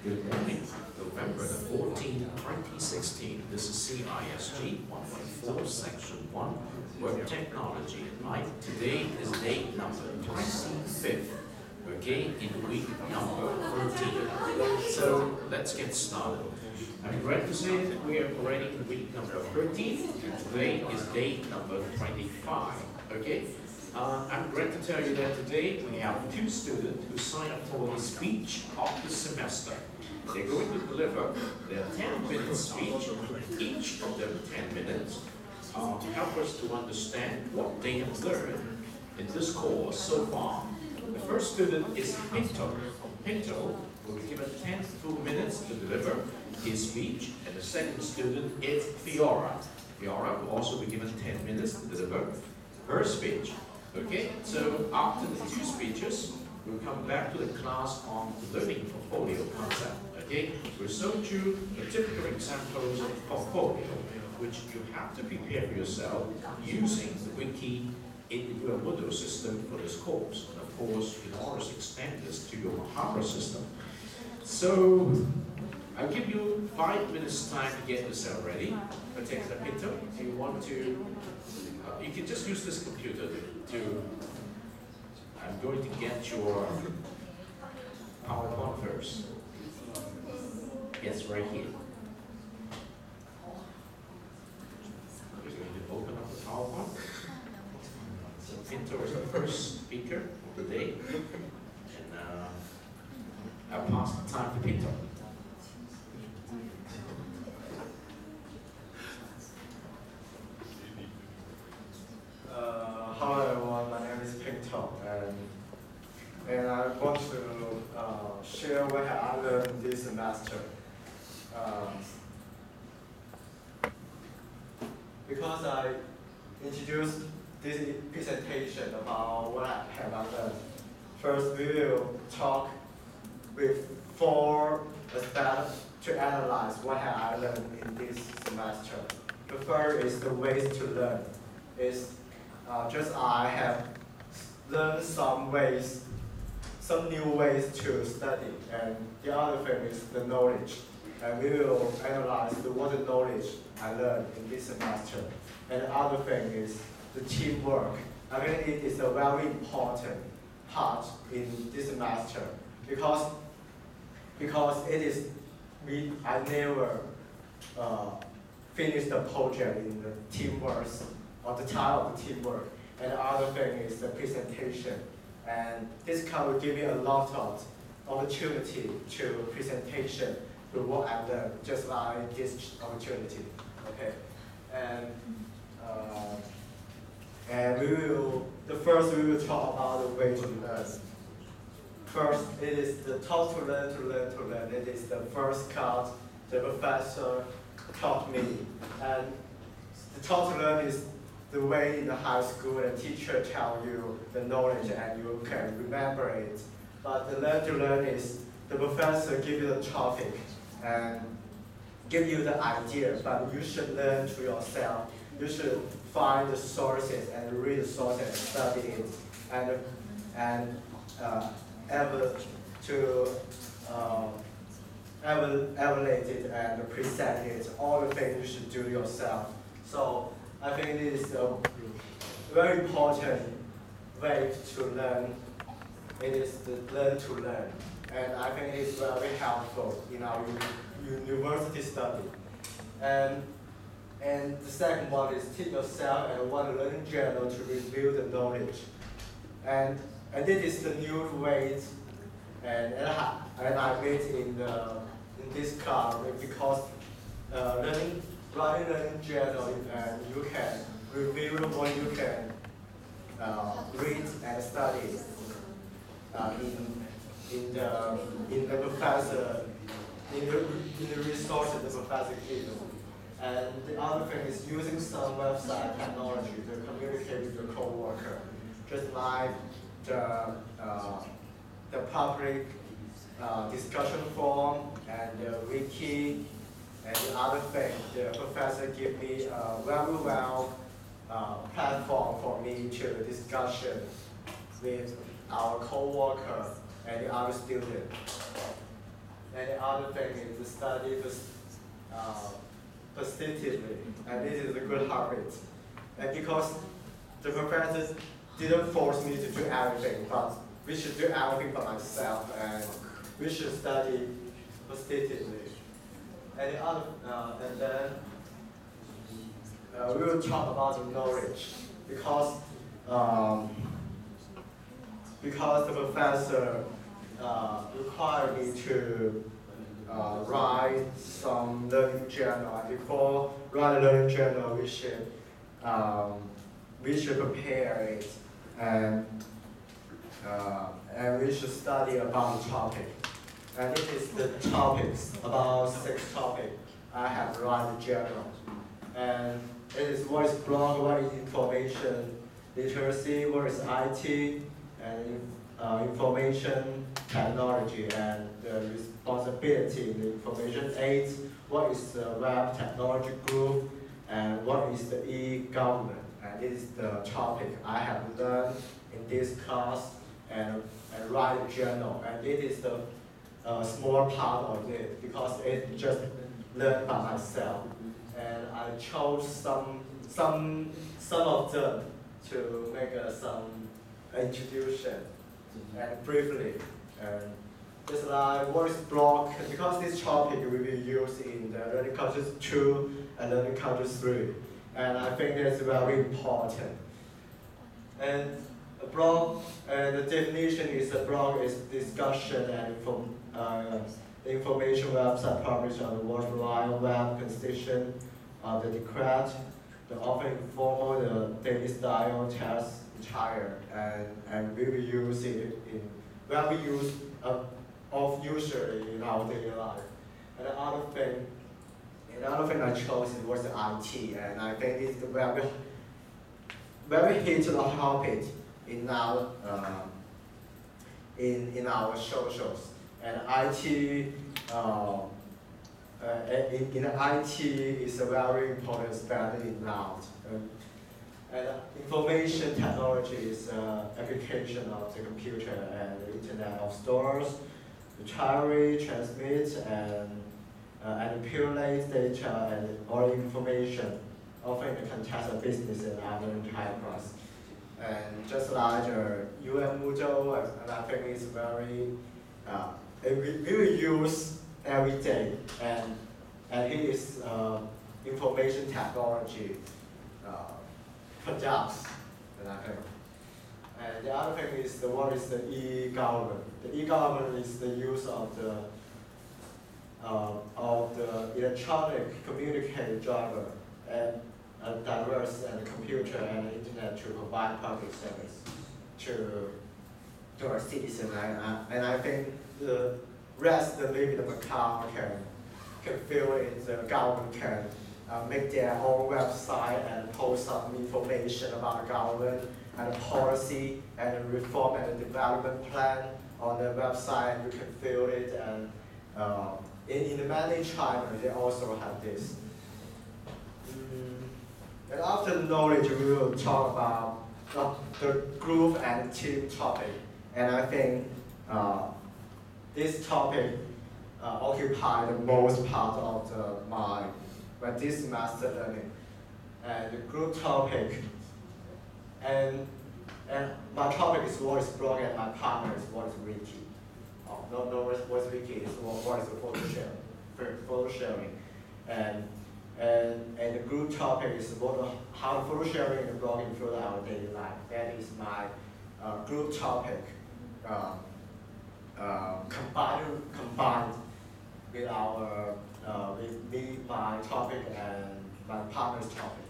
Good morning, November the 14th, 2016. This is CISG114, Section 1, Web Technology at Night. Today is day number 25th, okay, in week number 13. So let's get started. I'm glad to say that we are already in week number 13, and today is day number 25, okay? I'm glad to tell you that today we have two students who signed up for the speech of the semester. They're going to deliver their 10-minute speech, each of them 10 minutes, to help us to understand what they have learned in this course so far. The first student is Pinto. Pinto will be given 10 full minutes to deliver his speech, and the second student is Fiora. Fiora will also be given 10 minutes to deliver her speech. Okay, so after the two speeches, we'll come back to the class on the learning portfolio concept. Okay, we'll show you the typical examples of portfolio, which you have to prepare for yourself using the wiki in your Moodle system for this course. And of course, you can always extend this to your Mahara system. So, I'll give you 5 minutes time to get yourself ready. Particular Pinto, do you want to? You can just use this computer to. I'm going to get your PowerPoint first. Yes, right here. We're going to open up the PowerPoint. So Pinto is the first speaker of the day, and I'll pass the time to Pinto. Hello everyone, my name is Pinto, and I want to share what I learned this semester. Because I introduced this presentation about what I have learned. First, we will talk with 4 aspects to analyze what I learned in this semester. The first is the ways to learn. I have learned some new ways to study, and the other thing is the knowledge. And we will analyze what the knowledge I learned in this semester. And the other thing is the teamwork. I think it is a very important part in this semester because I never finished the project in the teamwork or the time of the teamwork. And the other thing is the presentation. And this kind will give me a lot of opportunity to presentation to what I learned, just like this opportunity. Okay. And we will talk about the way to learn. First, it is the taught to learn, to learn, to learn. It is the first class the professor taught me. And the taught to learn is the way in the high school the teacher tell you the knowledge and you can remember it. But the learn to learn is the professor give you the topic and give you the idea, but you should learn to yourself. You should find the sources and read the sources and study it and evaluate it and present it. All the things you should do yourself. So I think it is a very important way to learn. It is the learn to learn. And I think it is very helpful in our university study. And the second one is teach yourself and one learning journal to review the knowledge. And this is the new way. And I made in this class because writing learning journal, and you can review what you can read and study in the resources the professor gives. And the other thing is using some website technology to communicate with your coworker, just like the public discussion forum and the wiki. And the other thing, the professor gave me a very well platform for me to discussion with our co-worker and the other student. And the other thing is to study positively, and this is a good habit. And because the professors didn't force me to do everything, but we should do everything by myself, and we should study positively. And the other, and then we will talk about the knowledge because the professor required me to write some learning journal. And before writing a learning journal, we should prepare it and we should study about the topic. And it is the topics, about 6 topics I have written the journal. And it is what is blog, what is information literacy, what is IT, and information technology, and the responsibility in the information aids, what is the web technology group, and what is the e-government. And this is the topic I have learned in this class and write a journal. And it is the small part of it because it just learned by myself. And I chose some of them to make some introduction and briefly. And just like what is block, because this topic will be used in the Learning Cultures 2 and Learning Cultures 3. And I think that's very important. And a blog, the definition is a blog is discussion and the information website published on the World Wide Web consisting of the declared, the often informal, the daily style, test, attire, and we will use it in where we use of usually in our daily life. And another thing I chose was the IT, and I think it's the very hit the topic in our in our socials. And IT in IT is a very important study now. And information technology is application of the computer and the Internet of Stores, to carry, transmit, and manipulate data and all information, often in the context of business and other enterprise. And just like Moodle, and I think it's very, we will use every day, and it is information technology products, and I think. And the other thing is what is the e-government. The e-government is the use of the electronic communicator driver and diverse and computer and internet to provide public service to our citizens. And I think the rest that live in Macau can feel it. The government can make their own website and post some information about the government and the policy and the reform and the development plan on the website. You can feel it, and in many China they also have this. And after knowledge, we will talk about the group and team topic. And I think this topic occupied the most part of this master learning. And the group topic, and my topic is what is blog, and my partner is what is wiki. What is wiki is what is the photo sharing. And the group topic is how photo sharing and blogging influence our daily life. That is my group topic combined with my topic and my partner's topic.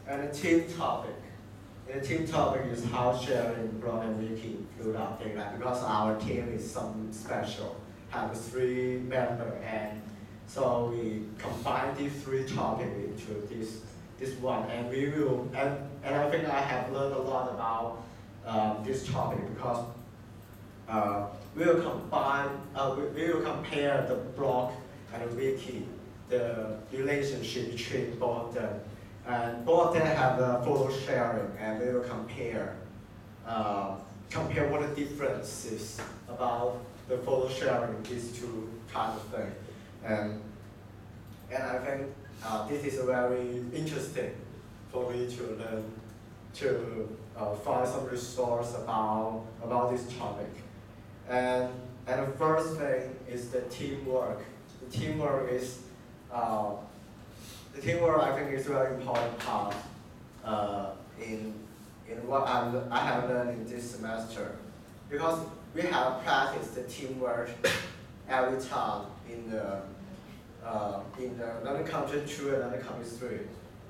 And the team topic. The team topic is how sharing blog and wiki influence our daily life, because our team is something special. Have 3 members, and so we combine these 3 topics into this one, and we will, and I think I have learned a lot about this topic, because we will compare the blog and the wiki, the relationship between both of them, and both of them have the photo sharing, and we will compare compare what the difference is about the photo sharing, these two kind of things. And I think this is very interesting for me to learn, to find some resource about this topic. And the first thing is the teamwork. The teamwork I think is a very important part in what I have learned in this semester, because we have practiced the teamwork every time in the learning content 2 and learning content 3.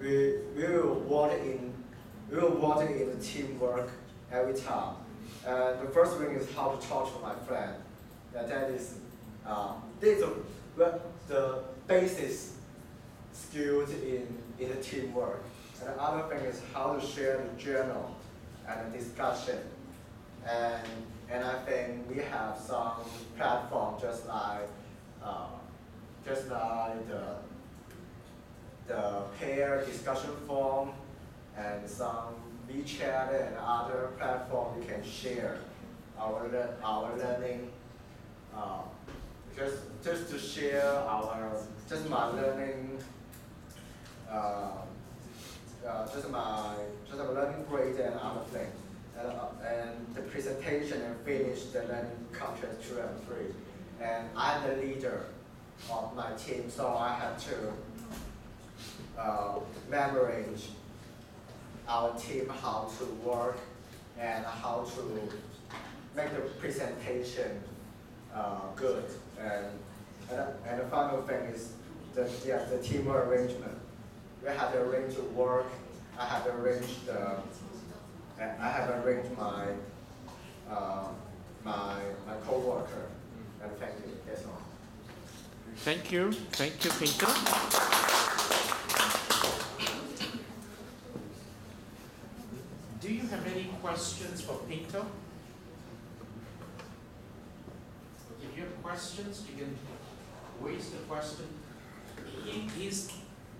We will work in the teamwork every time. And the first thing is how to talk to my friend. That is the basis skills in the teamwork. And the other thing is how to share the journal and the discussion. And I think we have some platform just like the pair discussion forum and some WeChat and other platform we can share our learning. Just to share my learning, just my learning grade and other things, and the presentation and finish the learning content 2 and 3. And I'm the leader of my team, so I have to memorize our team how to work and how to make the presentation good. And the final thing is the team arrangement. We have to arrange the work. I have arranged my my co-worker. And thank you. That's all. Thank you, Pinto. Do you have any questions for Pinto? If you have questions, you can raise the question.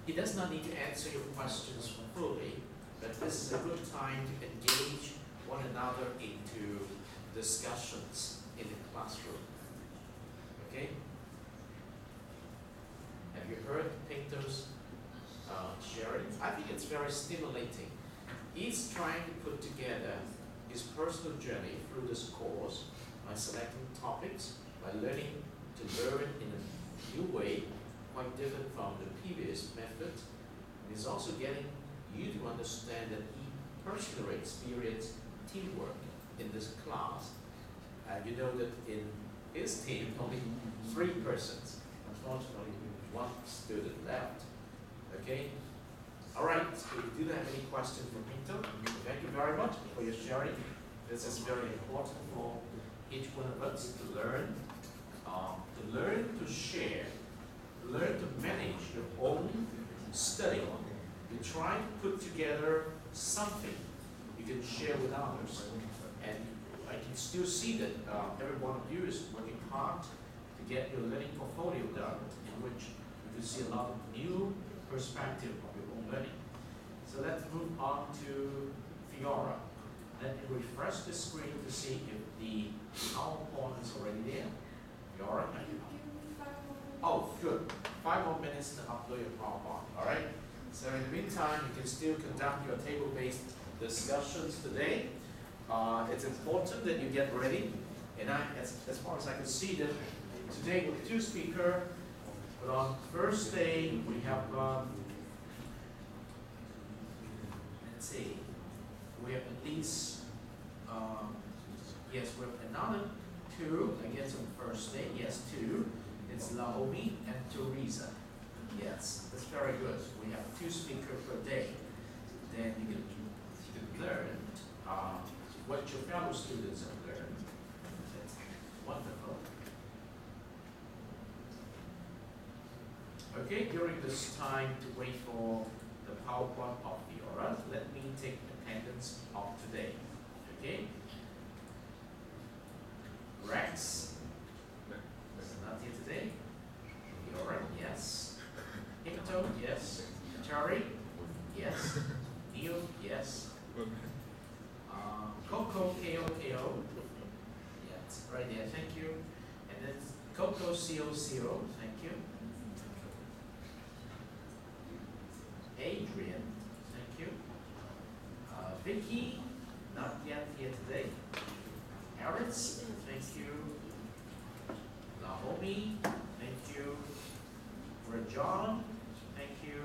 He does not need to answer your questions fully, but this is a good time to engage one another into discussions in the classroom. Okay? Have you heard Pinto's sharing? I think it's very stimulating. He's trying to put together his personal journey through this course by selecting topics, by learning to learn in a new way, quite different from the previous method. And he's also getting you to understand that he personally experienced teamwork in this class. And you know that in his team, only 3 persons. Unfortunately, 1 student left. Okay? All right, if you do have any questions for Pinto, thank you very much for your sharing. This is very important for each one of us to learn to share, learn to manage your own study. You try to put together something you can share with others. And I can still see that every one of you is working hard to get your learning portfolio done, in which you can see a lot of new perspective of your own learning. So let's move on to Fiora. Let me refresh the screen to see if the PowerPoint is already there. Fiora? Oh, good. 5 more minutes to upload your PowerPoint, all right? So in the meantime, you can still conduct your table-based discussions today. It's important that you get ready. And as far as I can see that today with 2 speakers, but on Thursday we have, let's see, we have at least, yes, we have another 2, I guess on Thursday, yes, 2. It's Naomi and Teresa. Yes, that's very good. We have 2 speakers per day. Then you can learn what your fellow students have learned. That's wonderful. Okay, during this time to wait for the PowerPoint of Fiora, let me take attendance of today. Okay? Rex is not here today. Fiora, yes. Hector, yes. Terry, yes. Neil, yes. Coco, Ko, right there, thank you. And then Coco CO0, thank you. Adrian, thank you. Vicky, not yet here today. Aritz, thank you. Naomi, thank you. Rajan, thank you.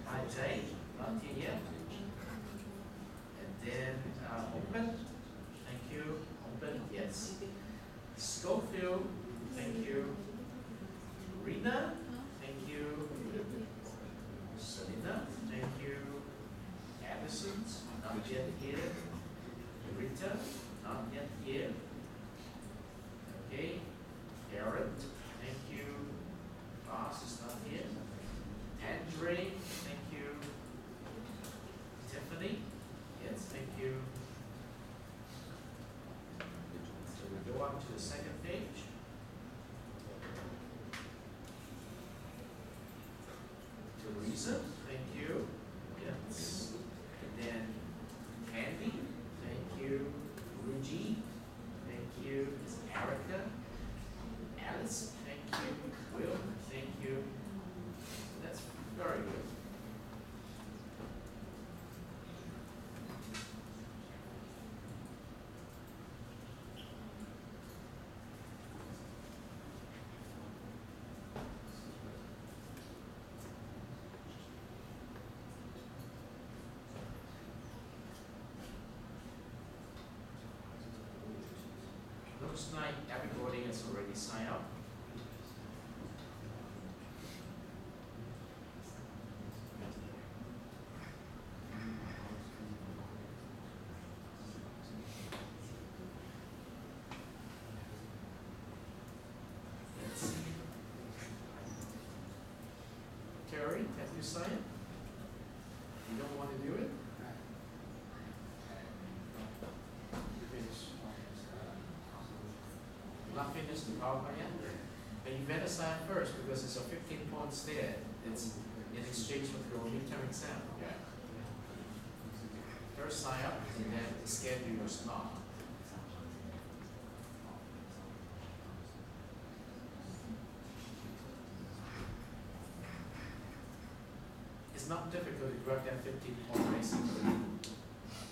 Ajay, not here yet. And then Open, thank you. Open, yes. Schofield, thank you. Rina, thank you. Selena, thank you. Addison, not yet here. Rita, not yet here. Okay. Aaron, thank you. Ross is not here. Andre, thank you. Tiffany, yes, thank you. So we go on to the second page. Teresa, thank you. Yes. And then Candy, thank you. Ruji, thank you. Erica, Alice, thank you. Will, thank you. That's very good. Looks like everybody has already signed up. Let's see. Terry, have you signed? You don't want to do it? Not finished the PowerPoint yet? But you better sign first because it's a 15 points there. It's in exchange for your midterm exam. Yeah. First sign up and then schedule your slot. It's not difficult to grab that 15 point basically.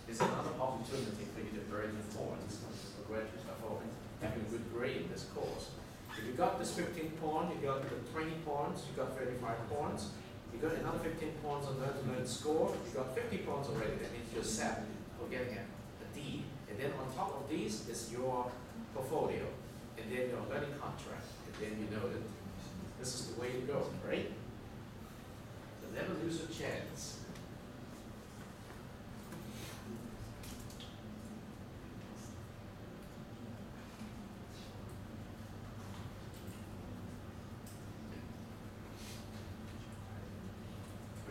It's another opportunity for you to earn the points for graduate performance. Having a good grade in this course. If you got this 15 points, you got the 20 points, you got 35 points, you got another 15 points on learn score, you got 50 points already, that means you're set for getting a D. And then on top of these is your portfolio, and then your learning contract, and then you know that this is the way to go, right? So never lose a chance.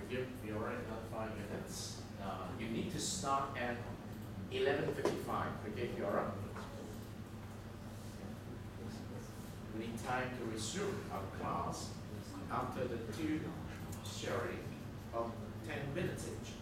We are already another 5 minutes. You need to start at 11:55. Okay, Fiora? We need time to resume our class after the two sharing of 10 minutes each.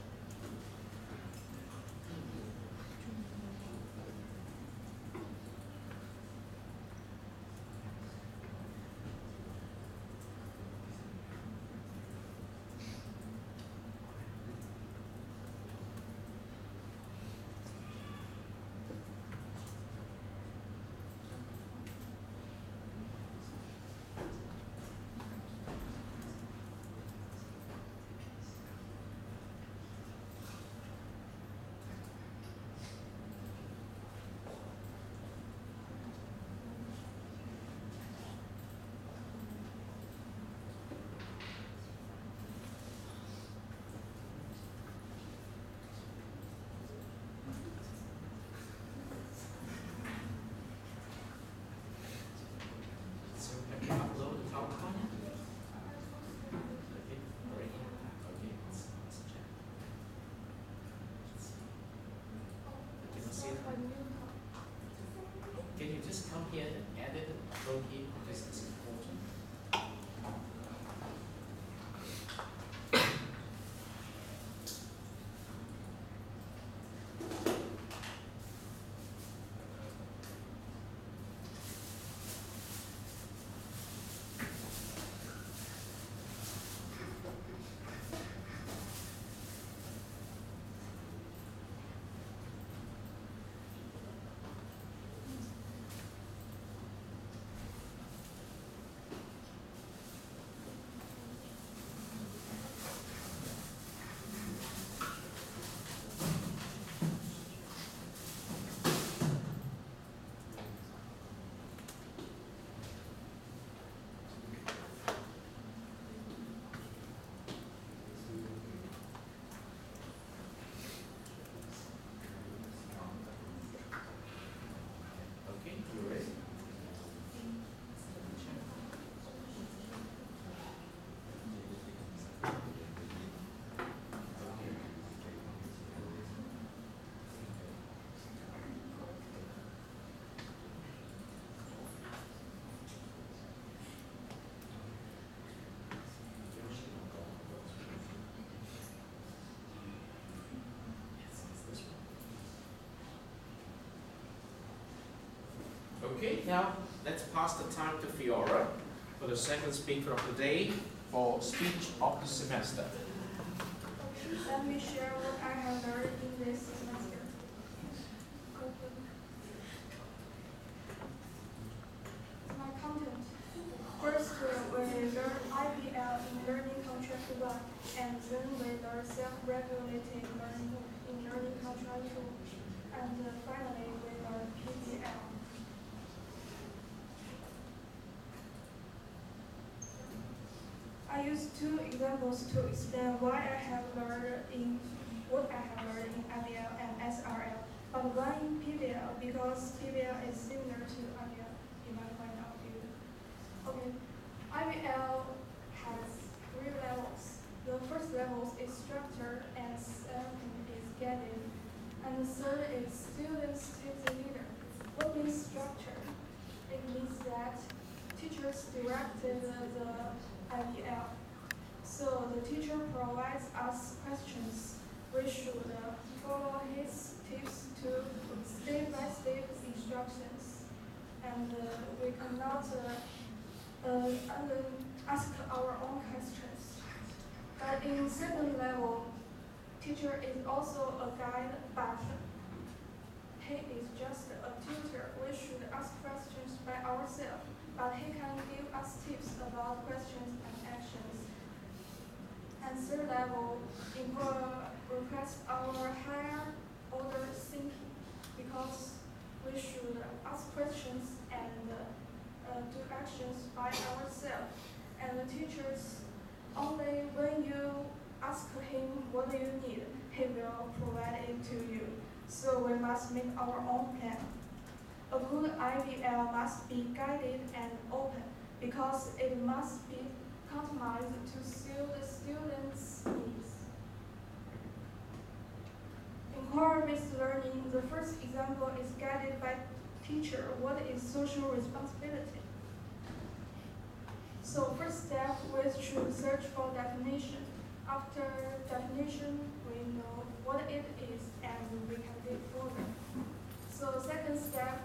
Can you just come here and edit it, locate, because it's important. Okay, now let's pass the time to Fiora for the second speaker of the day for speech of the semester. Let me share what I have learned in this semester. My content. First, we learn IPL in Learning Contract 1, and then we learn self-regulated learning in Learning Contract 2, and finally we learn PBL. I use two examples to explain what I have learned in IPL and SRL, but one in PBL because PBL is similar to IPL in my point of view. Okay, IPL has 3 levels. The first level is structure, and second is guided, and the third is students take the leader. What means structure? It means that teachers directed the IPL. So the teacher provides us questions. We should follow his tips to step-by-step instructions, and we cannot ask our own questions. But in second level, teacher is also a guide, but he is just a tutor. We should ask questions by ourselves, but he can give us tips about questions and actions. And third level requires our higher order thinking, because we should ask questions and do actions by ourselves. And the teachers, only when you ask him what do you need, he will provide it to you. So we must make our own plan. A good IVL must be guided and open, because it must be customized to suit the students' needs. In core-based learning, the first example is guided by teacher. What is social responsibility? So first step, we should search for definition. After definition, we know what it is and we can dig further. So second step,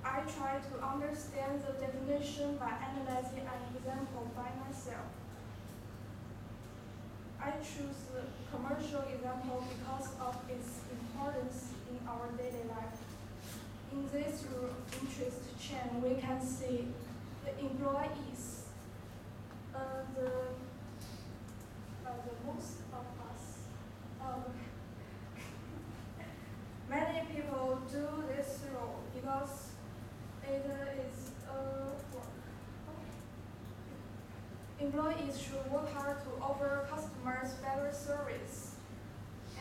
I try to understand the definition by analyzing an example by myself. I choose the commercial example because of its importance in our daily life. In this interest chain, we can see the employees, the most of us. Many people do this role because it is work. Employees should work hard to offer customers better service,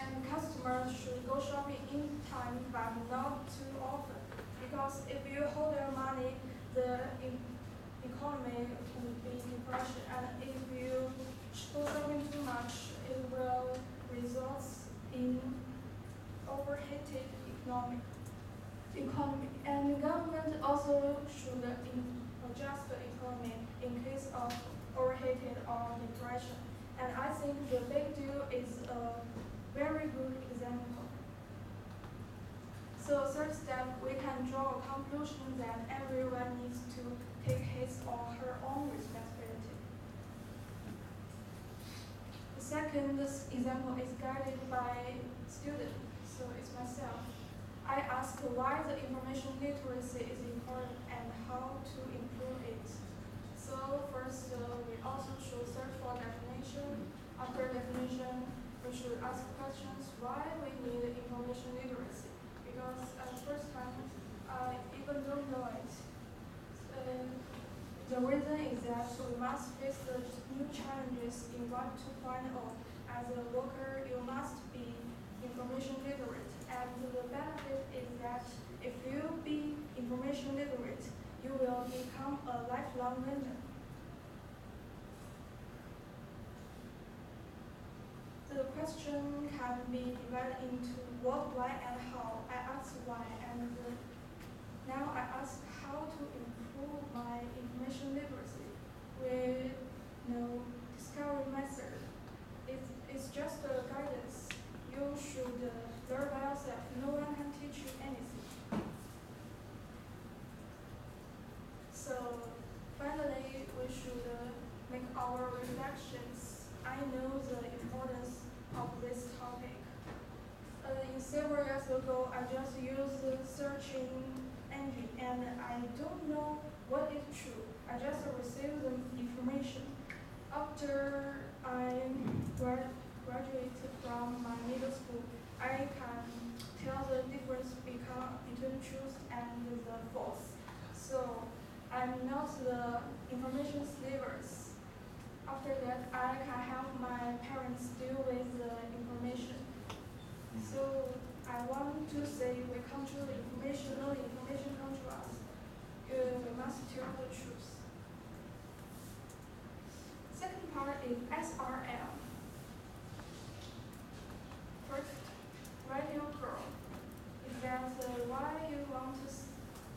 and customers should go shopping in time but not too often, because if you hold your money, the economy will be depression, and if you go shopping too much, it will result in overheated economy. And the government also should adjust the economy in case of overheated or depression. And I think the big deal is a very good example. So third step, we can draw a conclusion that everyone needs to take his or her own responsibility. The second example is guided by student, so it's myself. I ask why the information literacy is important and how to improve it. So first, we also should search for definition. After definition, we should ask questions why we need information literacy. Because at first time, I even don't know it. The reason is that we must face the new challenges in Web 2.0. As a worker, you must be information literate. And the benefit is that if you be information literate, you will become a lifelong learner. The question can be divided into what, why, and how. I ask why, and now I ask how to improve my information literacy with discovery method. It's just a guidance. You should learn by yourself. No one can teach you anything. make our reflections. I know the importance of this topic. In several years ago, I just used the searching engine and I don't know what is true. I just received the information. After I graduated from my middle school, I can tell the difference between truth and the false. So I'm not the information slavers. After that, I can help my parents deal with the information. So I want to say we control the information, no information control us. We must tell the truth. Second part is SRL. First, radio girl. Is that why you want to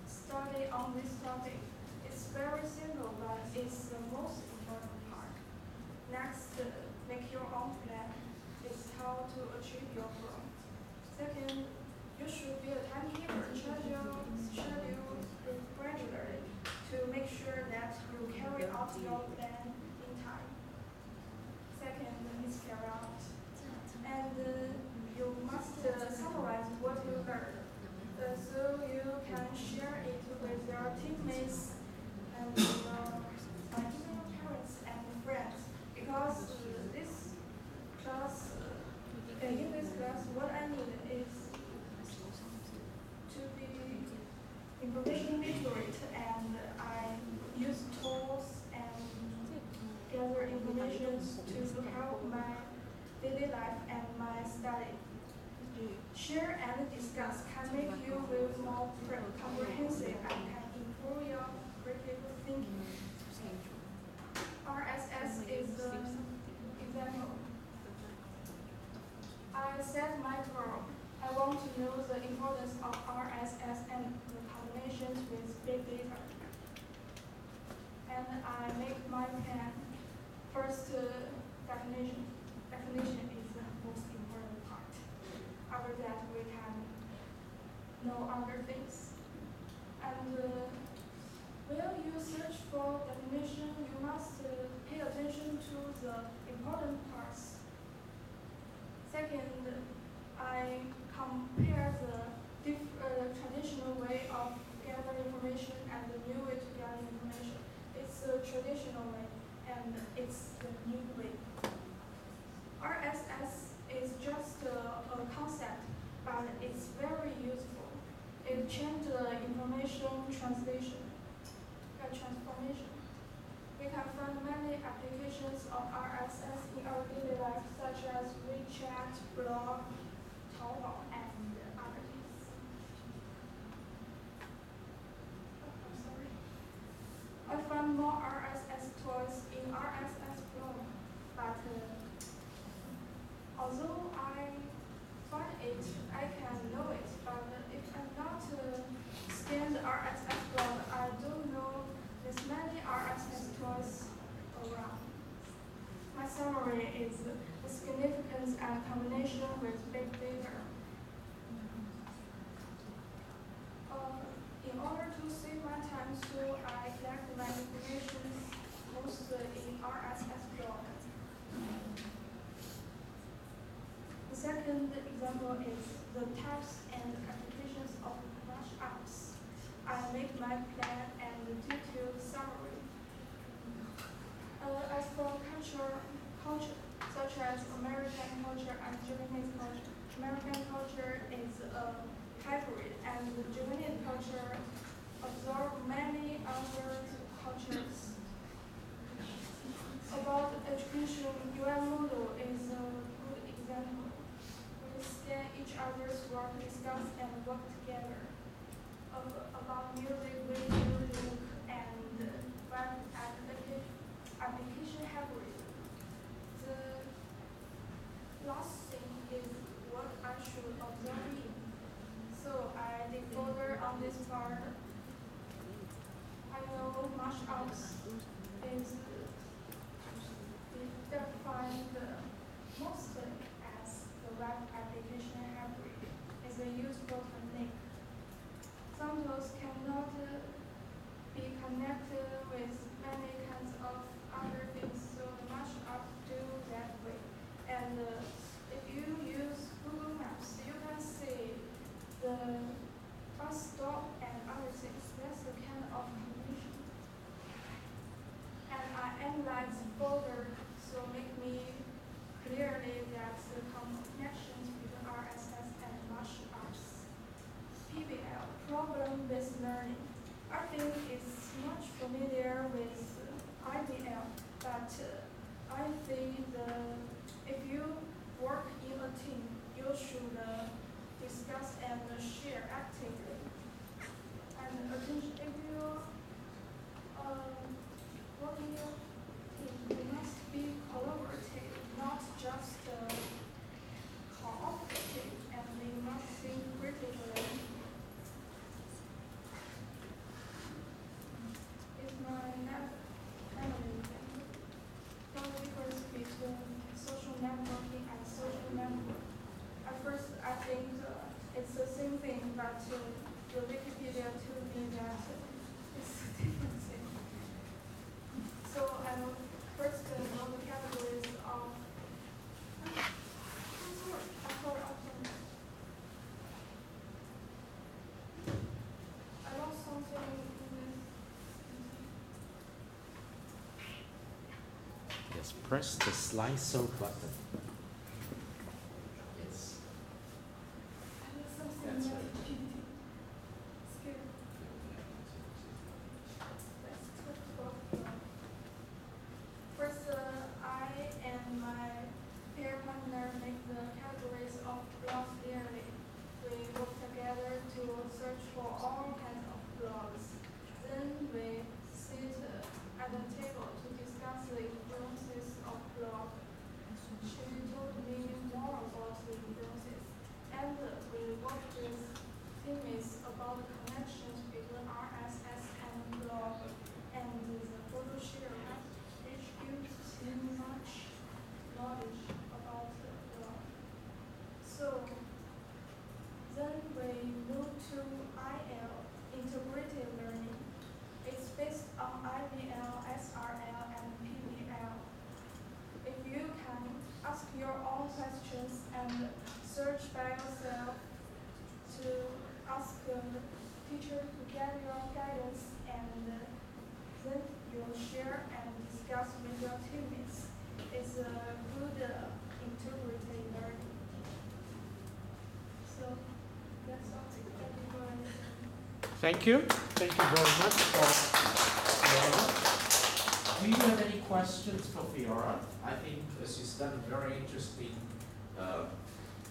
study on this topic? It's very simple, but it's the most important part. Next, make your own plan. It's how to achieve your goal. Second, you should be a timekeeper. Schedule regularly to make sure that you carry out your plan in time. Second is carry out. And you must summarize what you learned so you can share it with your teammates and your parents and friends. Because this class, in this class, what I need is to be information literate, and I use tools and gather information to help my daily life and my study. Share and discuss can make you feel more comprehensive and can improve your critical thinking. RSS is an example. I set my goal. I want to know the importance of RSS and the combinations with big data. And I make my plan. First, definition. Definition is the most important part. After that, we can know other things. And when you search for definition, you must pay attention to the important parts. Second, I compare the traditional way of gathering information and the new way to gather information. It's the traditional way, and it's the new way. RSS is just a concept, but it's very useful. It changed the information transformation. We can find many applications of RSS in our daily life, such as WeChat, blog, Taobao, and others. I found more RSS tools in RSS blog, but although I find it, I can know it, but if I'm not scan the RSS blog, I don't know there's many RSS tools around. My summary is the significance and combination with big data. In order to save my time, so I collect my information mostly in RSS blog. The second example is the types and applications of mashups. I make my plan and detailed summary. As for culture, such as American culture and Japanese culture, American culture is a hybrid, and the Japanese culture absorb many other cultures. About education, UN model is a good example. We scan each other's work, discuss, and work together. About music, video, look, and web application hybrid. The last thing is what I should observe in. So I dig further on this part. I know mashups is defined mostly as the web application hybrid. It's a useful technique. Some tools cannot be connected with many kinds of other things Yes, press the slideshow button. Yes. That's right. First, I and my peer partner make the categories of blogs yearly. We work together to search for all kinds of blogs. Then we sit at a table to discuss the influences of blog. She told me more about the influences, and we worked with teammates about the connections between RSS and blog, and the photo share, which gives him much knowledge about the blog. So then we moved to IL, integrated learning. It's based on IVL, SRL, and PVL. If you can ask your own questions and search by yourself to ask the teacher to get your guidance, and then you'll share and discuss with your teammates. It's a good integrated learning. So that's all. Thank you for listening. Thank you. Thank you very much for Fiora. Do you have any questions for Fiora? I think she's done a very interesting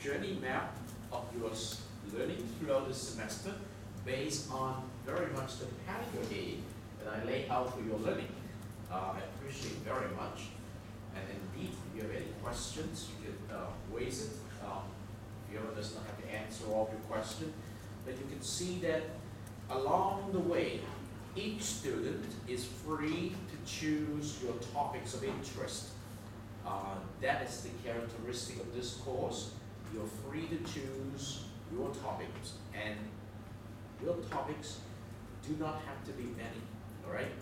journey map of your learning throughout the semester based on very much the pedagogy that I laid out for your learning. I appreciate very much. And indeed, if you have any questions, you can raise it. Fiora does not have to answer all of your questions, but you can see that along the way, each student is free to choose your topics of interest. That is the characteristic of this course. You're free to choose your topics, and your topics do not have to be many, all right?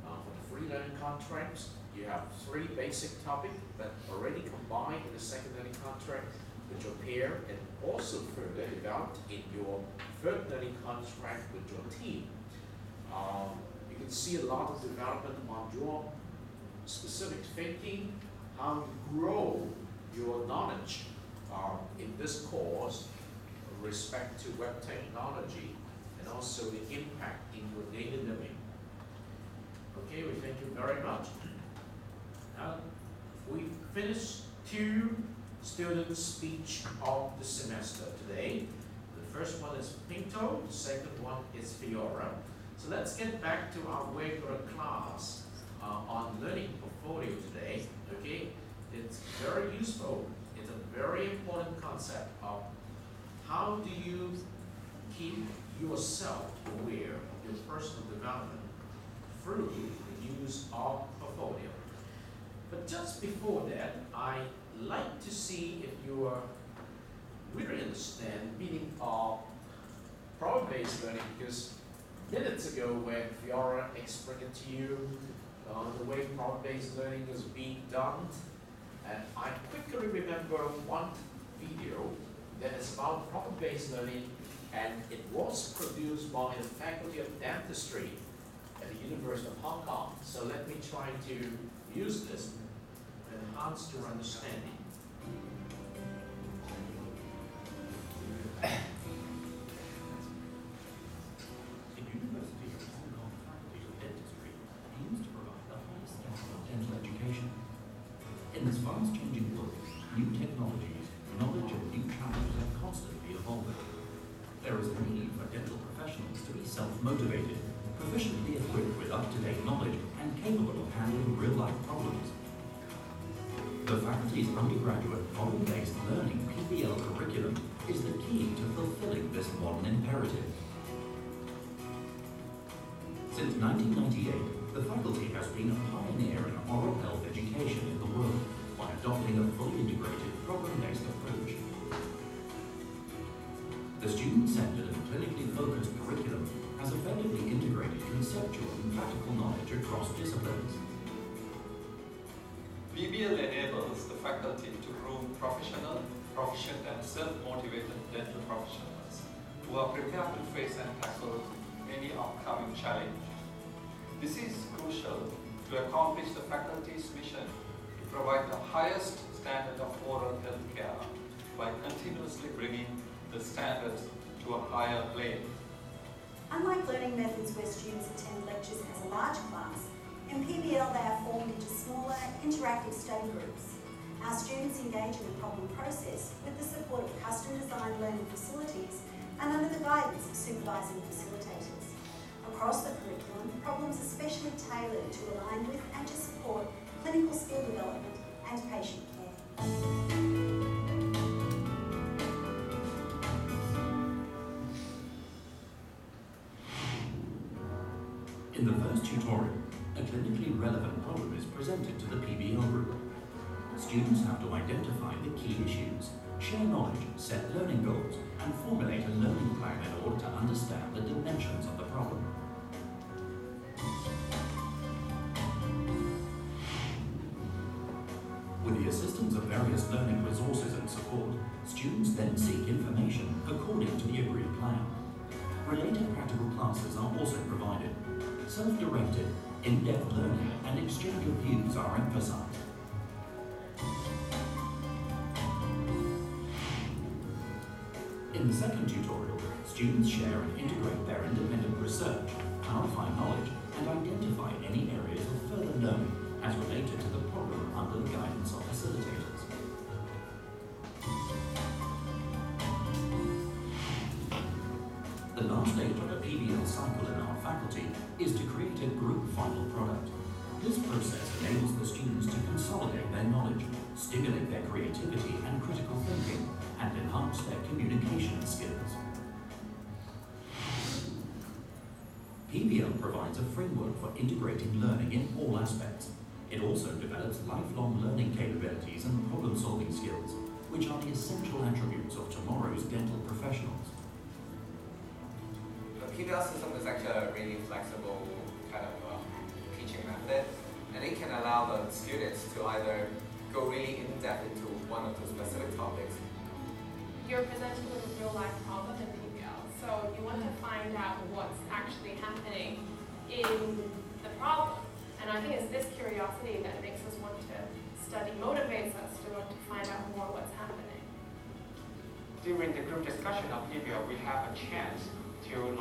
For the free learning contracts, you have 3 basic topics, but already combined in the second learning contract with your peer, and also further developed in your third learning contract with your team. You can see a lot of development on your specific thinking, how you grow your knowledge in this course with respect to web technology, and also the impact in your daily living. Okay, we thank you very much. We finished 2 student speech of the semester today. The first one is Pinto, the second one is Fiora. So let's get back to our regular class on learning portfolio today. Okay, it's very useful. It's a very important concept of how do you keep yourself aware of your personal development through the use of portfolio. But just before that, I like to see if you really understand the meaning of problem-based learning, because minutes ago when Fiora explained it to you, the way problem-based learning is being done, and I quickly remember one video that is about problem-based learning, and it was produced by the Faculty of Dentistry at the University of Hong Kong. So let me try to use this to enhance your understanding. In this fast-changing world, new technologies, knowledge and new challenges are constantly evolving. There is a need for dental professionals to be self-motivated, proficiently equipped with up-to-date knowledge, and capable of handling real-life problems. The faculty's undergraduate problem-based learning PBL curriculum is the key to fulfilling this modern imperative. Since 1998, the faculty has been a pioneer in oral health education in the world by adopting a fully integrated program-based approach. The student-centered and clinically focused curriculum has effectively integrated conceptual and practical knowledge across disciplines. PBL enables the faculty to groom professional, proficient and self-motivated dental professionals who are prepared to face and tackle any upcoming challenge. This is crucial to accomplish the faculty's mission provide the highest standard of oral health care by continuously bringing the standards to a higher plane. Unlike learning methods where students attend lectures as a large class, in PBL they are formed into smaller, interactive study groups. Our students engage in the problem process with the support of custom-designed learning facilities and under the guidance of supervising facilitators. Across the curriculum, problems are specially tailored to align with and to support clinical skill development and patient care. In the first tutorial, a clinically relevant problem is presented to the PBL group. Students have to identify the key issues, share knowledge, set learning goals, and formulate a learning plan in order to understand the dimensions of the problem. With the assistance of various learning resources and support, students then seek information according to the agreed plan. Related practical classes are also provided. Self-directed, in-depth learning and exchange of views are emphasized. In the second tutorial, students share and integrate their independent research, clarify knowledge, and identify any areas of further learning as related to the problem under the guidance of facilitators. The last stage of the PBL cycle in our faculty is to create a group final product. This process enables the students to consolidate their knowledge, stimulate their creativity and critical thinking, and enhance their communication skills. PBL provides a framework for integrating learning in all aspects. It also develops lifelong learning capabilities and problem-solving skills, which are the essential attributes of tomorrow's dental professionals. The PBL system is actually a really flexible kind of teaching method, and it can allow the students to either go really in-depth into one of the specific topics. You're presented with a real-life problem in PBL, so you want to find out what's actually happening in the problem. And I think it's this curiosity that makes us want to study, motivates us to want to find out more what's happening. During the group discussion of PBL, we have a chance to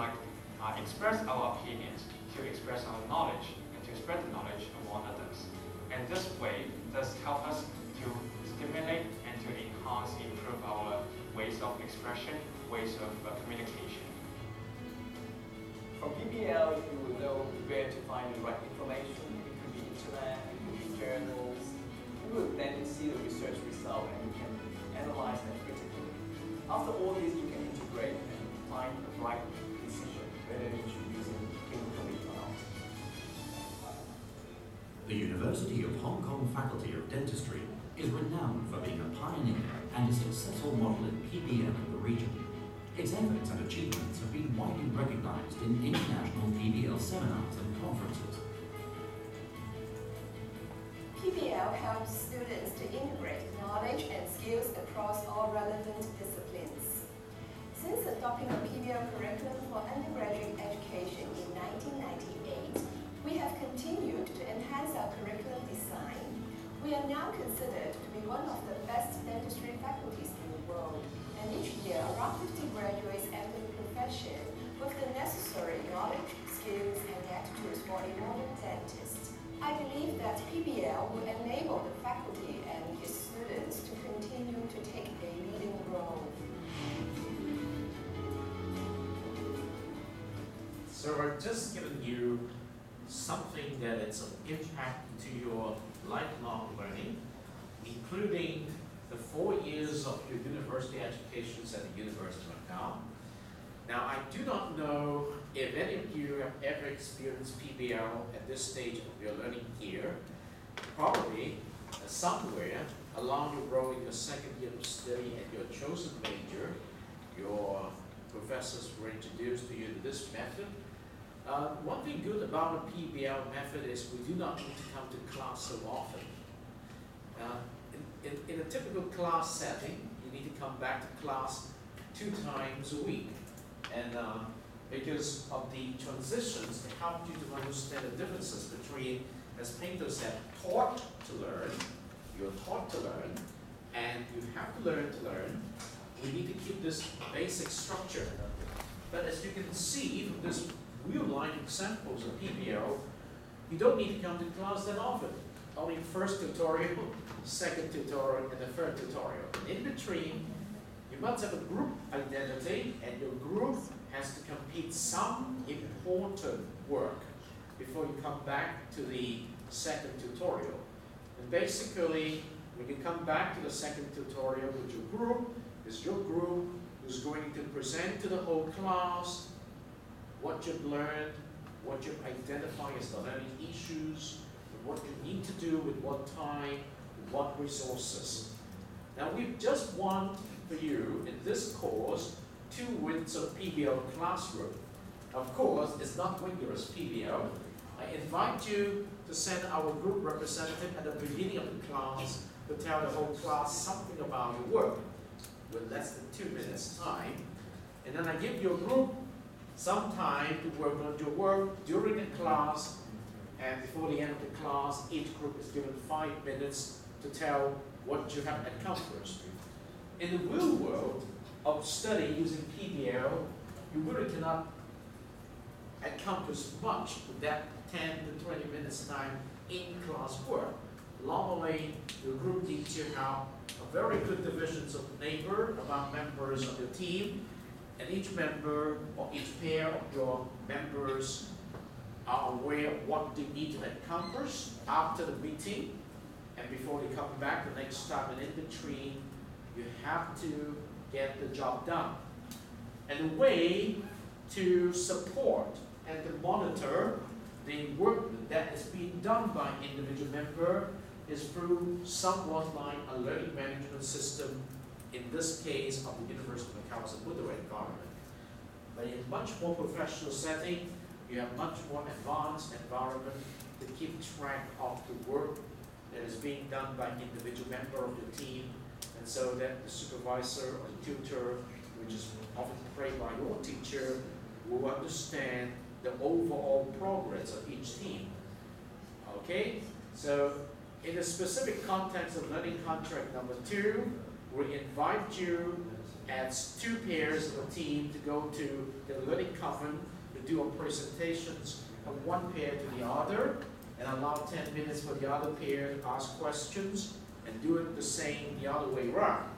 express our opinions, to express our knowledge, and to spread the knowledge among others. And this way does help us to stimulate and to enhance, improve our ways of expression, ways of communication. From PBL, you will know where to find the right information. It could be internet, it could be journals. You will then see the research result and you can analyze them critically. After all this, you can integrate and find the right decision, whether you should use it clinically or not. The University of Hong Kong Faculty of Dentistry is renowned for being a pioneer and a successful model in PBL in the region. Its efforts and achievements have been widely recognized in international PBL seminars and conferences. PBL helps students to integrate knowledge and skills across all relevant disciplines. Since adopting the PBL curriculum for undergraduate education in 1998, we have continued to enhance our curriculum design. We are now considered to be one of the best dentistry faculties in the world, and each year around 50 graduates enter the profession with the necessary knowledge, skills, and attitudes for a modern dentist. I believe that PBL will enable the faculty and its students to continue to take a leading role. So I've just given you something that it's an impact to your lifelong learning, including the 4 years of your university educations at the University of Macau. Now, I do not know if any of you have ever experienced PBL at this stage of your learning here. Probably somewhere along the road in your second year of study at your chosen major, your professors were introduced to you to this method. One thing good about the PBL method is we do not need to come to class so often. In a typical class setting, you need to come back to class 2 times a week. And because of the transitions, to help you to understand the differences between, as Painter said, taught to learn You're taught to learn, and you have to learn to learn. We need to keep this basic structure. But as you can see from this real-life examples of PBL, you don't need to come to class that often. Only first tutorial, second tutorial, and the third tutorial. In between, you must have a group identity, and your group has to complete some important work before you come back to the second tutorial. And basically, when you come back to the second tutorial with your group, it's your group who's going to present to the whole class what you've learned, what you identify as the learning issues, and what you need to do with what time, what resources. Now we've just won for you in this course 2 weeks of PBL classroom. Of course, it's not rigorous PBL. I invite you to send our group representative at the beginning of the class to tell the whole class something about your work with less than 2 minutes time. And then I give your group some time to work on your work during the class, and before the end of the class, each group is given 5 minutes to tell what you have accomplished. In the real world of study using PBL, you really cannot accomplish much with that 10 to 20 minutes time in class work. Normally, your group needs to have a very good divisions of neighbor among members of your team, and each member or each pair of your members are aware of what they need to accomplish after the meeting and before they come back the next time, and in between you have to get the job done. And the way to support and to monitor the work that is being done by individual member is through somewhat like a learning management system, in this case of the University of Macau's Buddha environment. But in much more professional setting, you have much more advanced environment to keep track of the work that is being done by individual member of the team, and so that the supervisor or the tutor, which is often played by your teacher, will understand the overall progress of each team. Okay, so in the specific context of learning contract number 2, we invite you as 2 pairs of a team to go to the learning common to do a presentations from one pair to the other, and allow 10 minutes for the other pair to ask questions, and do it the same the other way around.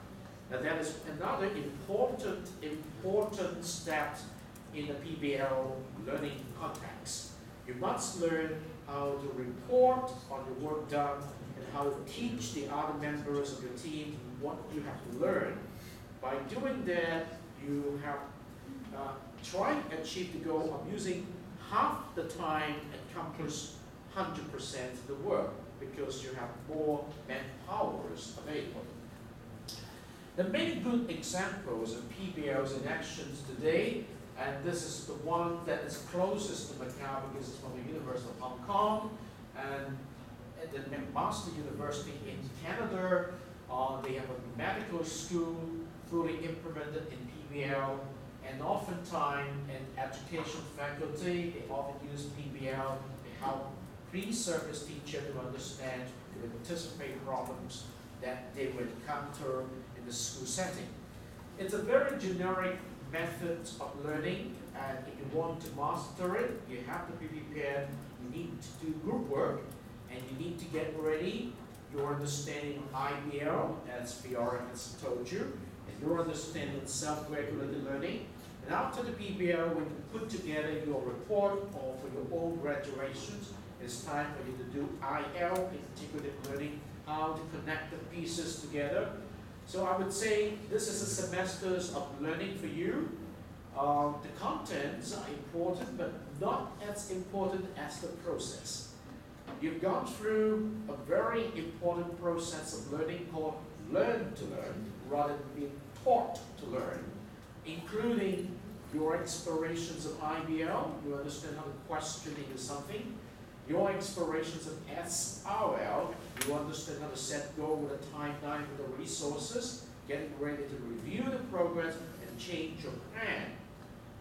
Now that is another important step in the PBL learning context. You must learn how to report on the work done and how to teach the other members of your team what you have to learn. By doing that, you have tried to achieve the goal of using half the time accomplish 100% of the work, because you have more manpowers available. There are many good examples of PBLs in actions today, and this is the one that is closest to Macau because it's from the University of Hong Kong, and at the McMaster University in Canada, they have a medical school fully implemented in PBL, and oftentimes in education faculty, they often use PBL to help pre-service teacher to understand the participate problems that they would encounter in the school setting. It's a very generic method of learning, and if you want to master it, you have to be prepared. You need to do group work, and you need to get ready your understanding of IBL, as VR has told you, and your understanding of self-regulated learning. And after the PBL, when you put together your report or for your own graduations, it's time for you to do IL, integrated learning, how to connect the pieces together. So I would say this is a semesters of learning for you. The contents are important, but not as important as the process. You've gone through a very important process of learning called learn to learn, rather than being taught to learn, including your explorations of IBL. You understand how to question into something. Your explorations of SRL, you understand how to set goal with a timeline with the resources, getting ready to review the progress and change your plan.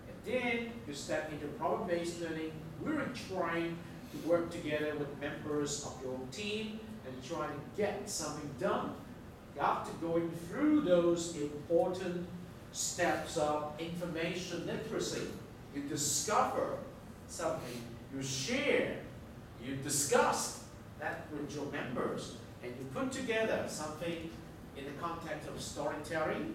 And then you step into problem-based learning. We're trying to work together with members of your team and trying to get something done, after going through those important steps of information literacy, you discover something, you share, you discuss that with your members, and you put together something in the context of storytelling,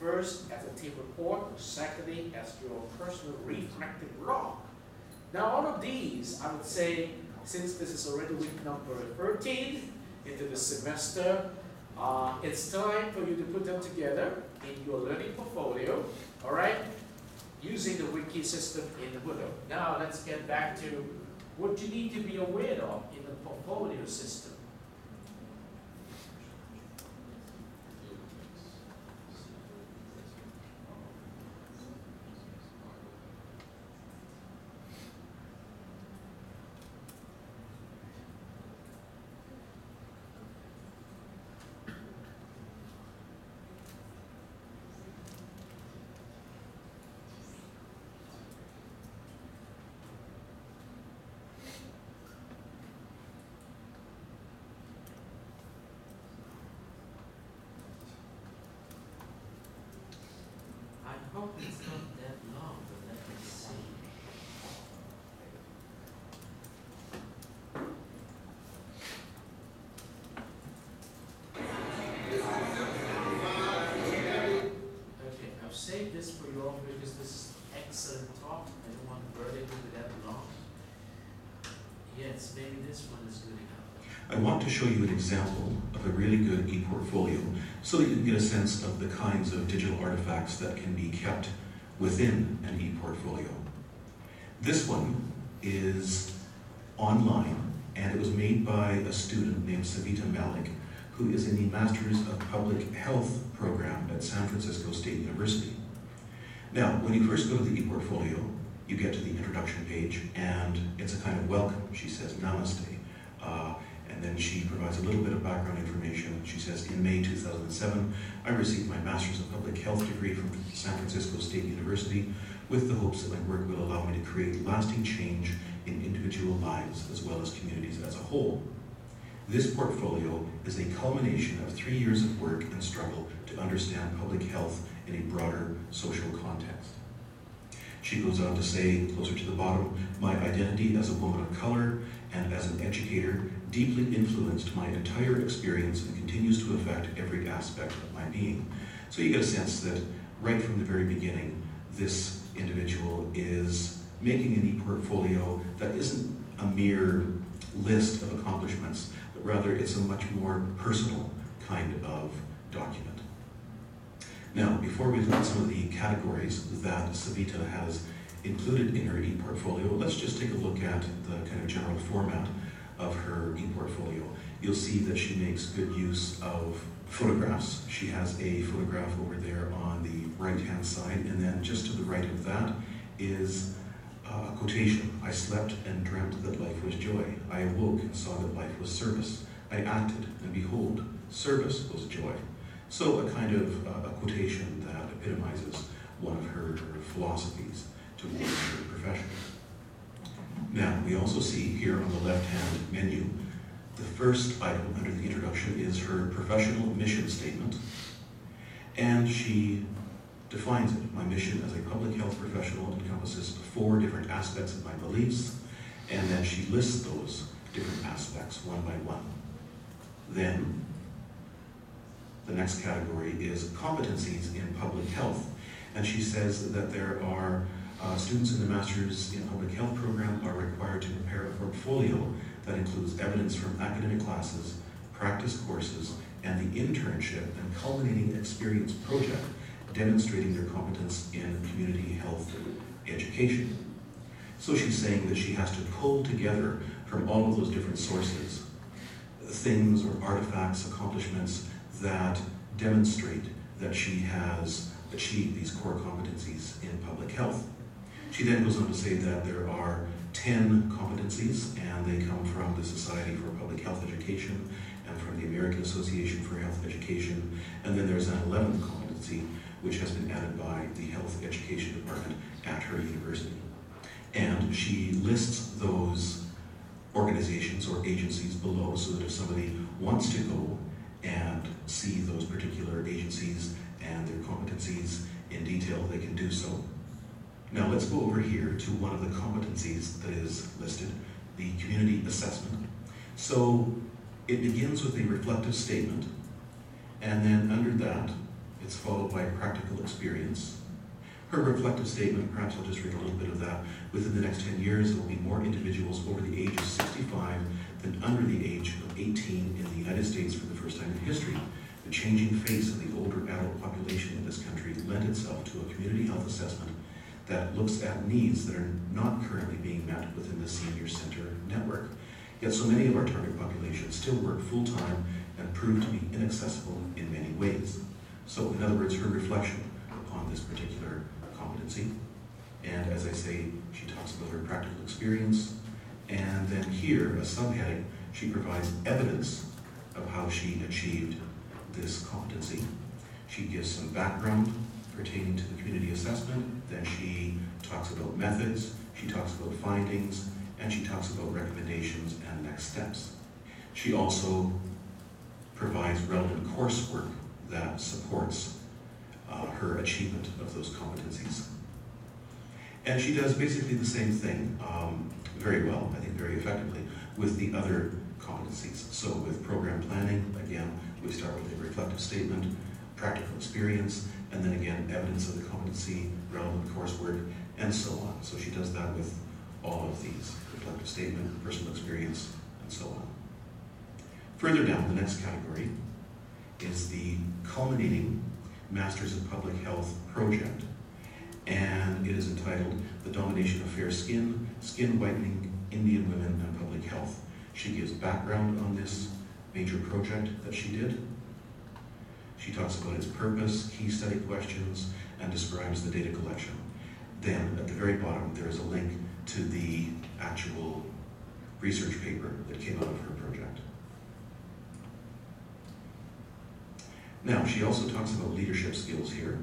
first as a team report, secondly as your personal reflective log. Now all of these, I would say, since this is already week number 13 into the semester, it's time for you to put them together in your learning portfolio, all right, using the wiki system in the Moodle. Now let's get back to what you need to be aware of in the portfolio system. I hope it's not that long, but let me see. Okay, I've saved this for you all because this is excellent talk. I don't want to burden you with that long. Yes, maybe this one is good enough. I want to show you an example of a really good e-portfolio so that you can get a sense of the kinds of digital artifacts that can be kept within an e-portfolio. This one is online, and it was made by a student named Savita Malik, who is in the Masters of Public Health program at San Francisco State University. Now, when you first go to the e-portfolio, you get to the introduction page, and it's a kind of welcome. She says, Namaste. And then she provides a little bit of background information. She says, in May 2007, I received my Master's of Public Health degree from San Francisco State University with the hopes that my work will allow me to create lasting change in individual lives as well as communities as a whole. This portfolio is a culmination of 3 years of work and struggle to understand public health in a broader social context. She goes on to say, closer to the bottom, my identity as a woman of color and as an educator deeply influenced my entire experience and continues to affect every aspect of my being. So you get a sense that right from the very beginning, this individual is making an e-portfolio that isn't a mere list of accomplishments, but rather it's a much more personal kind of document. Now, before we look at some of the categories that Savita has included in her e-portfolio, let's just take a look at the kind of general format of her e-portfolio. You'll see that she makes good use of photographs. She has a photograph over there on the right-hand side, and then just to the right of that is a quotation. I slept and dreamt that life was joy. I awoke and saw that life was service. I acted, and behold, service was joy. So a kind of a quotation that epitomizes one of her philosophies towards her profession. Now, we also see here on the left-hand menu, the first item under the introduction is her professional mission statement, and she defines it. My mission as a public health professional encompasses 4 different aspects of my beliefs, and then she lists those different aspects one by one. Then, the next category is competencies in public health, and she says that there are students in the Masters in Public Health program are required to prepare a portfolio that includes evidence from academic classes, practice courses, and the internship and culminating experience project demonstrating their competence in community health education. So she's saying that she has to pull together from all of those different sources things or artifacts, accomplishments that demonstrate that she has achieved these core competencies in public health. She then goes on to say that there are 10 competencies, and they come from the Society for Public Health Education and from the American Association for Health Education, and then there's an 11th competency which has been added by the Health Education Department at her university. And she lists those organizations or agencies below, so that if somebody wants to go and see those particular agencies and their competencies in detail, they can do so. Now let's go over here to one of the competencies that is listed, the community assessment. So it begins with a reflective statement, and then under that, it's followed by practical experience. Her reflective statement, perhaps I'll just read a little bit of that. Within the next 10 years, there will be more individuals over the age of 65 than under the age of 18 in the United States for the first time in history. The changing face of the older adult population in this country lent itself to a community health assessment that looks at needs that are not currently being met within the senior center network. Yet so many of our target populations still work full-time and prove to be inaccessible in many ways. So in other words, her reflection upon this particular competency. And as I say, she talks about her practical experience. And then here, a subheading, she provides evidence of how she achieved this competency. She gives some background pertaining to the community assessment. Then she talks about methods, she talks about findings, and she talks about recommendations and next steps. She also provides relevant coursework that supports her achievement of those competencies. And she does basically the same thing very well, I think very effectively, with the other competencies. So with program planning, again, we start with a reflective statement, practical experience, and then again, evidence of the competency, relevant coursework, and so on. So she does that with all of these, reflective statement, personal experience, and so on. Further down, the next category is the culminating Masters of Public Health project. And it is entitled The Domination of Fair Skin, Skin Whitening, Indian Women, and Public Health. She gives background on this major project that she did. She talks about its purpose, key study questions, and describes the data collection. Then, at the very bottom, there is a link to the actual research paper that came out of her project. Now, she also talks about leadership skills here,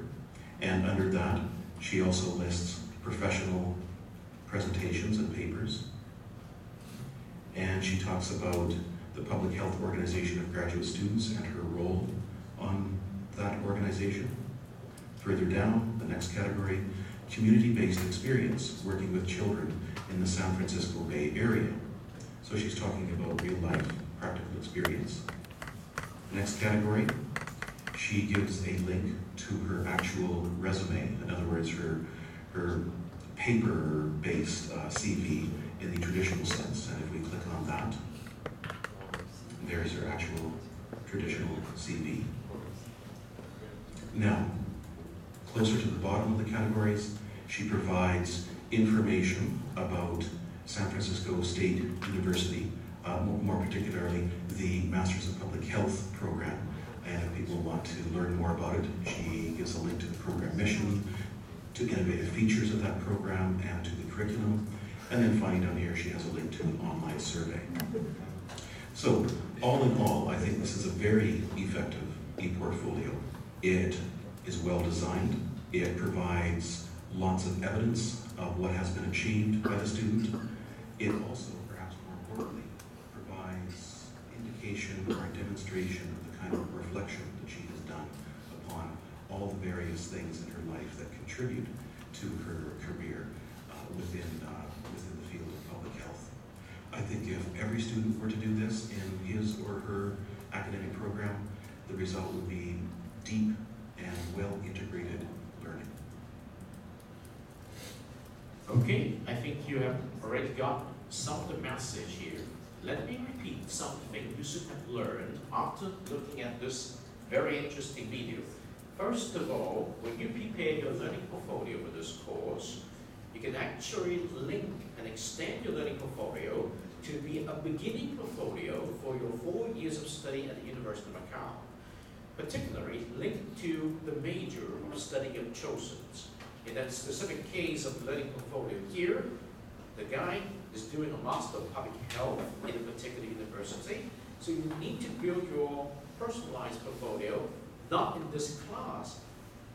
and under that, she also lists professional presentations and papers. And she talks about the Public Health Organization of Graduate Students and her role on that organization. Further down, the next category, community-based experience working with children in the San Francisco Bay Area. So she's talking about real-life practical experience. Next category, she gives a link to her actual resume. In other words, her paper-based CV in the traditional sense. And if we click on that, there's her actual traditional CV. Now, closer to the bottom of the categories, she provides information about San Francisco State University, more particularly the Masters of Public Health program. And if people want to learn more about it, she gives a link to the program mission, to innovative features of that program, and to the curriculum. And then finally down here, she has a link to an online survey. So, all in all, I think this is a very effective e-portfolio. It is well designed. It provides lots of evidence of what has been achieved by the student. It also, perhaps more importantly, provides indication or a demonstration of the kind of reflection that she has done upon all the various things in her life that contribute to her career within the field of public health. I think if every student were to do this in his or her academic program, the result would be deep and well-integrated learning. Okay, I think you have already got some of the message here. Let me repeat something you should have learned after looking at this very interesting video. First of all, when you prepare your learning portfolio for this course, you can actually link and extend your learning portfolio to be a beginning portfolio for your 4 years of study at the University of Macau. Particularly linked to the major of study you've chosen. In that specific case of the learning portfolio here, the guy is doing a Master of Public Health in a particular university, so you need to build your personalized portfolio, not in this class,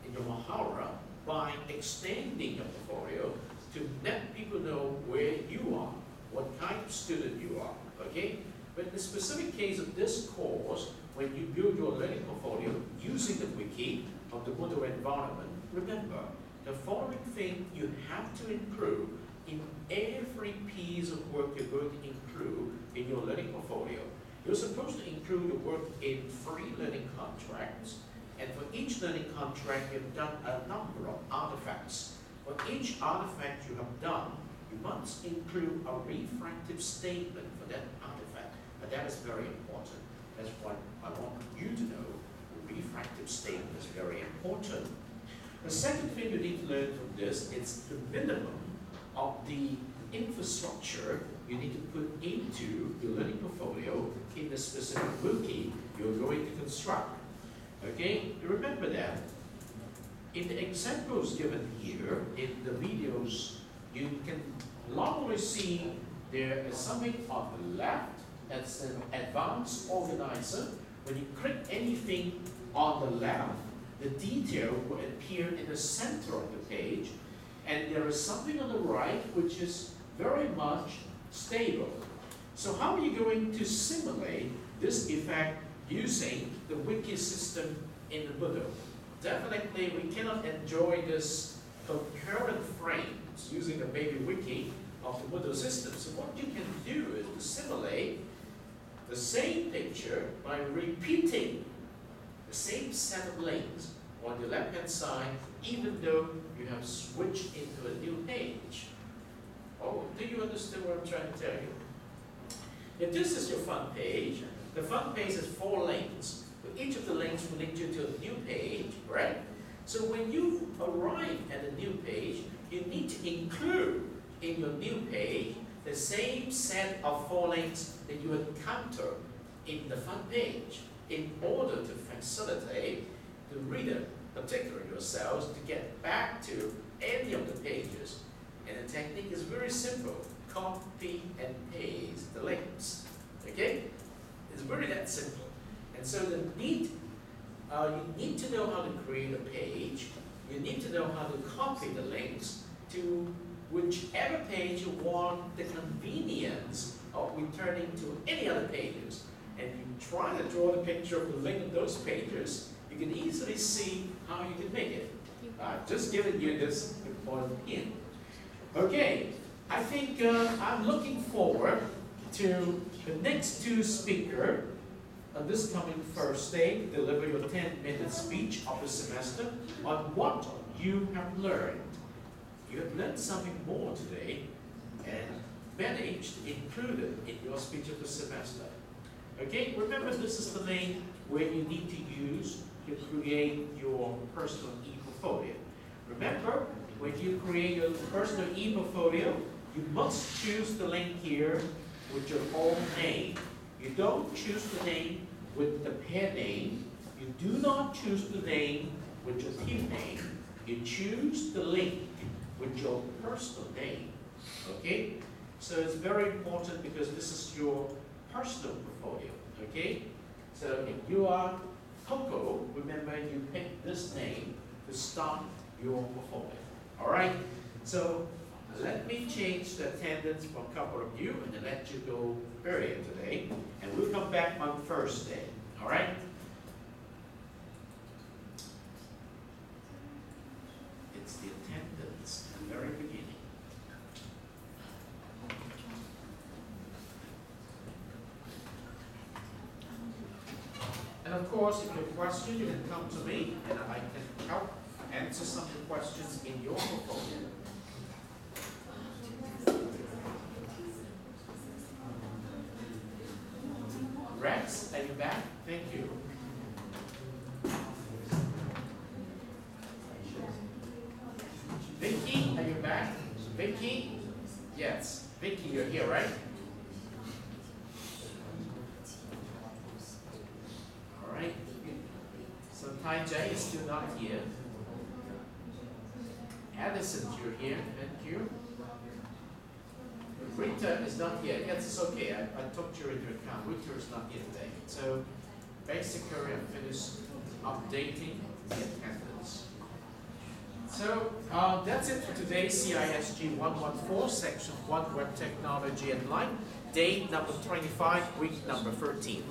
in your Mahara, by extending your portfolio to let people know where you are what kind of student you are, okay? But in the specific case of this course, when you build your learning portfolio using the wiki of the Moodle environment, remember, the following thing you have to include in every piece of work you're going to include in your learning portfolio. You're supposed to include your work in 3 learning contracts, and for each learning contract you've done a number of artifacts. For each artifact you have done, you must include a refractive statement for that artifact. But that is very important. That's what I want you to know. The refractive statement is very important. The second thing you need to learn from this is the minimum of the infrastructure you need to put into your learning portfolio in the specific wiki you're going to construct. Okay, remember that. In the examples given here, in the videos, you can normally see there is something on the left that's an advanced organizer. When you click anything on the left, the detail will appear in the center of the page, and there is something on the right which is very much stable. So how are you going to simulate this effect using the wiki system in the Moodle? Definitely we cannot enjoy this concurrent frames using the baby wiki of the Moodle system. So what you can do is to simulate the same picture by repeating the same set of links on the left hand side, even though you have switched into a new page. Oh, do you understand what I'm trying to tell you? If this is your front page, the front page has 4 links. But each of the links will link you to a new page, right? So when you arrive at a new page, you need to include in your new page the same set of 4 links that you encounter in the front page in order to facilitate the reader, particularly yourselves, to get back to any of the pages. And the technique is very simple. Copy and paste the links. Okay? It's really that simple. And so you need to know how to create a page. You need to know how to copy the links to whichever page you want the convenience of returning to any other pages. And you try to draw the picture of the link of those pages, you can easily see how you can make it. Just giving you this important hint. Okay, I think I'm looking forward to the next 2 speakers on this coming Thursday to deliver your 10-minute speech of the semester on what you have learned. You have learned something more today and managed to include it in your speech of the semester. Okay, remember this is the link where you need to use to create your personal e-portfolio. Remember, when you create your personal e-portfolio, you must choose the link here with your own name. You don't choose the name with the pen name. You do not choose the name with your team name. You choose the link with your personal name. Okay? So it's very important because this is your personal portfolio. Okay? So if you are Coco, remember you pick this name to start your portfolio. Alright? So let me change the attendance for a couple of you and then let you go earlier today. And we'll come back on Thursday. Alright? It's the attendance at the very beginning. And of course, if you have a question, you can come to me and I can help answer some of the questions in your portfolio. Rex, are you back? Thank you. Vicky, are you back? Vicky? Yes. Vicky, you're here, right? All right. So Tai Jay is still not here. Addison, you're here. Thank you. Rita is not here. Yes, it's okay. I took you into account. Rita is not here today. So basically, I finished updating the attendance. So that's it for today's CISG 114, Section 1, Web Technology and Life, day number 25, week number 13.